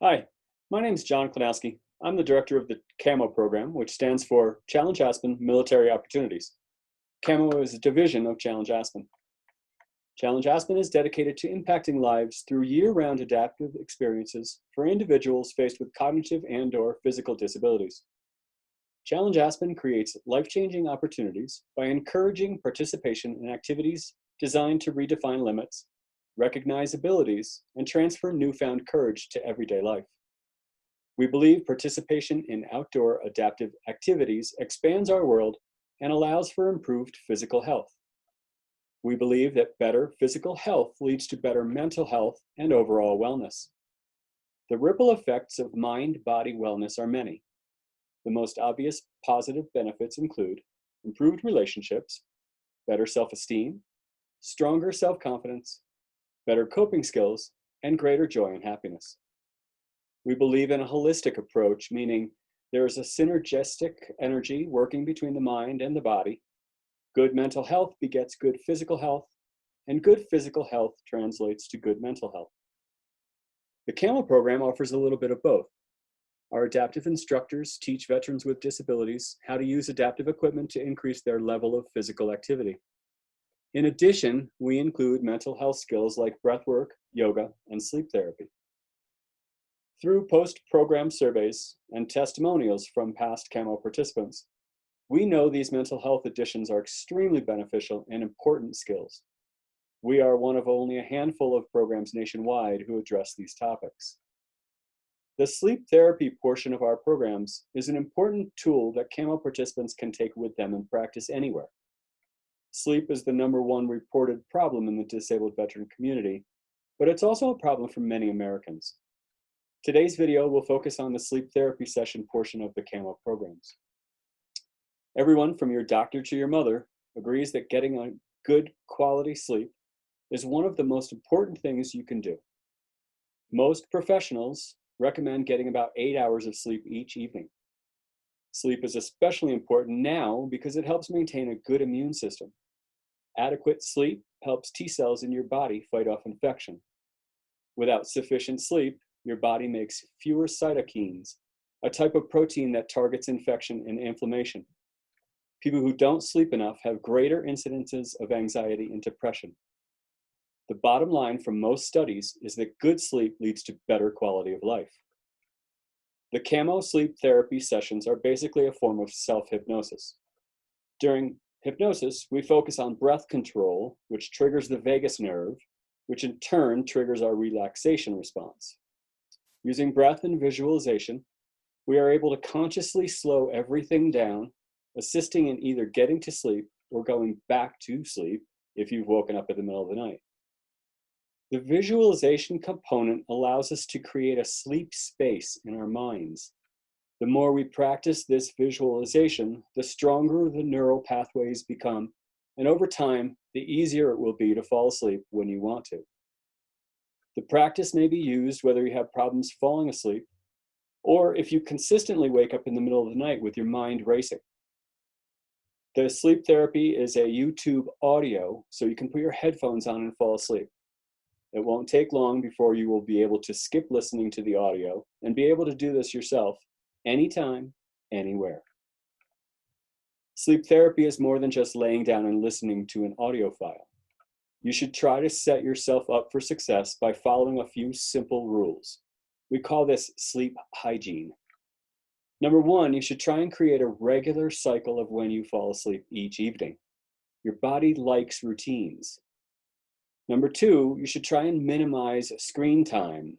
Hi, my name is John Klanowski. I'm the director of the CAMO program, which stands for Challenge Aspen Military Opportunities. CAMO is a division of Challenge Aspen. Challenge Aspen is dedicated to impacting lives through year-round adaptive experiences for individuals faced with cognitive and/or physical disabilities. Challenge Aspen creates life-changing opportunities by encouraging participation in activities designed to redefine limits, recognize abilities, and transfer newfound courage to everyday life. We believe participation in outdoor adaptive activities expands our world and allows for improved physical health. We believe that better physical health leads to better mental health and overall wellness. The ripple effects of mind-body wellness are many. The most obvious positive benefits include improved relationships, better self-esteem, stronger self-confidence, better coping skills, and greater joy and happiness. We believe in a holistic approach, meaning there is a synergistic energy working between the mind and the body. Good mental health begets good physical health, and good physical health translates to good mental health. The CAMO program offers a little bit of both. Our adaptive instructors teach veterans with disabilities how to use adaptive equipment to increase their level of physical activity. In addition, we include mental health skills like breathwork, yoga, and sleep therapy. Through post-program surveys and testimonials from past CAMO participants, we know these mental health additions are extremely beneficial and important skills. We are one of only a handful of programs nationwide who address these topics. The sleep therapy portion of our programs is an important tool that CAMO participants can take with them and practice anywhere. Sleep is the #1 reported problem in the disabled veteran community, but it's also a problem for many Americans. Today's video will focus on the sleep therapy session portion of the CAMO programs. Everyone from your doctor to your mother agrees that getting a good quality sleep is one of the most important things you can do. Most professionals recommend getting about 8 hours of sleep each evening. Sleep is especially important now because it helps maintain a good immune system. Adequate sleep helps T cells in your body fight off infection. Without sufficient sleep, your body makes fewer cytokines, a type of protein that targets infection and inflammation. People who don't sleep enough have greater incidences of anxiety and depression. The bottom line from most studies is that good sleep leads to better quality of life. The CAMO sleep therapy sessions are basically a form of self-hypnosis. During hypnosis, we focus on breath control, which triggers the vagus nerve, which in turn triggers our relaxation response. Using breath and visualization, we are able to consciously slow everything down, assisting in either getting to sleep or going back to sleep if you've woken up in the middle of the night. The visualization component allows us to create a sleep space in our minds. The more we practice this visualization, the stronger the neural pathways become, and over time, the easier it will be to fall asleep when you want to. The practice may be used whether you have problems falling asleep, or if you consistently wake up in the middle of the night with your mind racing. The sleep therapy is a YouTube audio, so you can put your headphones on and fall asleep. It won't take long before you will be able to skip listening to the audio and be able to do this yourself anytime, anywhere. Sleep therapy is more than just laying down and listening to an audio file. You should try to set yourself up for success by following a few simple rules. We call this sleep hygiene. #1, you should try and create a regular cycle of when you fall asleep each evening. Your body likes routines. #2, you should try and minimize screen time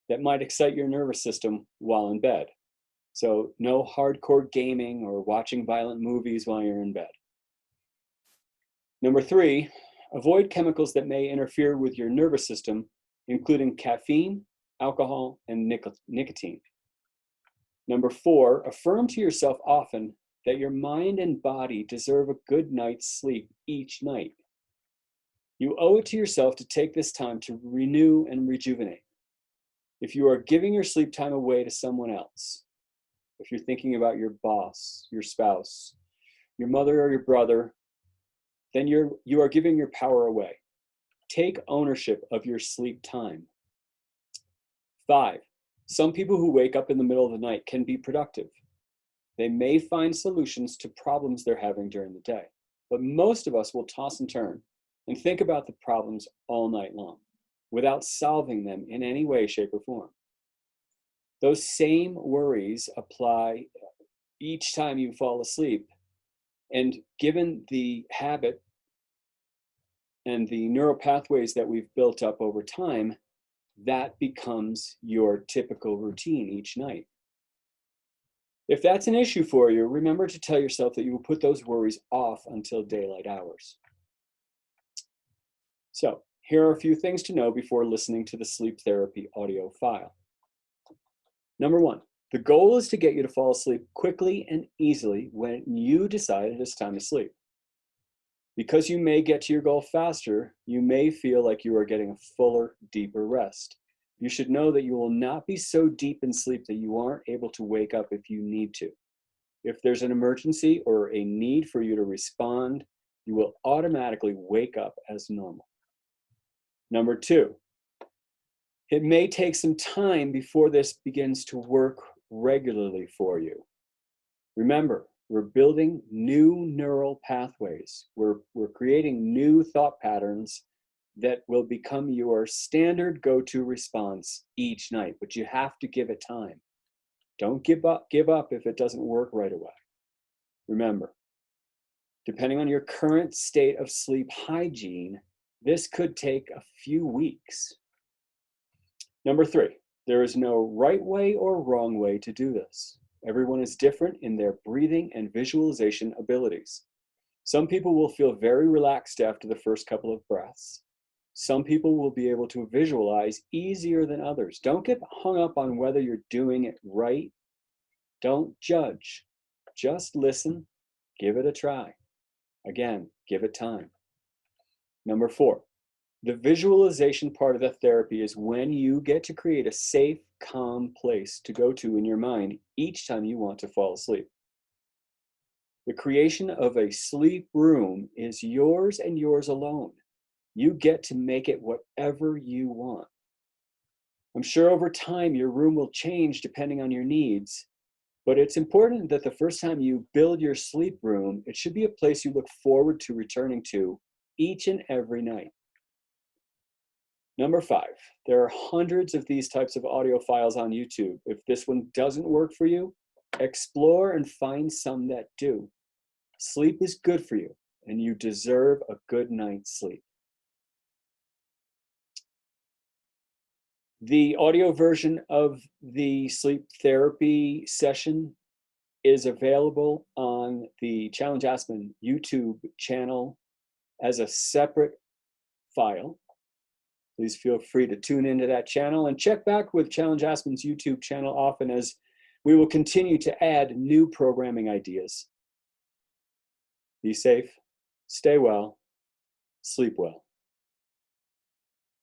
that might excite your nervous system while in bed. So no hardcore gaming or watching violent movies while you're in bed. #3, avoid chemicals that may interfere with your nervous system, including caffeine, alcohol, and nicotine. #4, affirm to yourself often that your mind and body deserve a good night's sleep each night. You owe it to yourself to take this time to renew and rejuvenate. If you are giving your sleep time away to someone else, if you're thinking about your boss, your spouse, your mother or your brother, then you are giving your power away. Take ownership of your sleep time. 5, some people who wake up in the middle of the night can be productive. They may find solutions to problems they're having during the day, but most of us will toss and turn and think about the problems all night long without solving them in any way, shape, or form. Those same worries apply each time you fall asleep. And given the habit and the neural pathways that we've built up over time, that becomes your typical routine each night. If that's an issue for you, remember to tell yourself that you will put those worries off until daylight hours. So, here are a few things to know before listening to the sleep therapy audio file. Number 1, the goal is to get you to fall asleep quickly and easily when you decide it is time to sleep. Because you may get to your goal faster, you may feel like you are getting a fuller, deeper rest. You should know that you will not be so deep in sleep that you aren't able to wake up if you need to. If there's an emergency or a need for you to respond, you will automatically wake up as normal. Number 2, it may take some time before this begins to work regularly for you. Remember, we're building new neural pathways. We're creating new thought patterns that will become your standard go-to response each night, but you have to give it time. Don't give up if it doesn't work right away. Remember, depending on your current state of sleep hygiene, this could take a few weeks. Number 3, there is no right way or wrong way to do this. Everyone is different in their breathing and visualization abilities. Some people will feel very relaxed after the first couple of breaths. Some people will be able to visualize easier than others. Don't get hung up on whether you're doing it right. Don't judge. Just listen, give it a try. Again, give it time. Number 4, the visualization part of the therapy is when you get to create a safe, calm place to go to in your mind each time you want to fall asleep. The creation of a sleep room is yours and yours alone. You get to make it whatever you want. I'm sure over time your room will change depending on your needs, but it's important that the first time you build your sleep room, it should be a place you look forward to returning to each and every night. Number 5, there are hundreds of these types of audio files on YouTube. If this one doesn't work for you, explore and find some that do. Sleep is good for you, and you deserve a good night's sleep. The audio version of the sleep therapy session is available on the Challenge Aspen YouTube channel as a separate file. Please feel free to tune into that channel and check back with Challenge Aspen's YouTube channel often, as we will continue to add new programming ideas. Be safe, stay well, sleep well.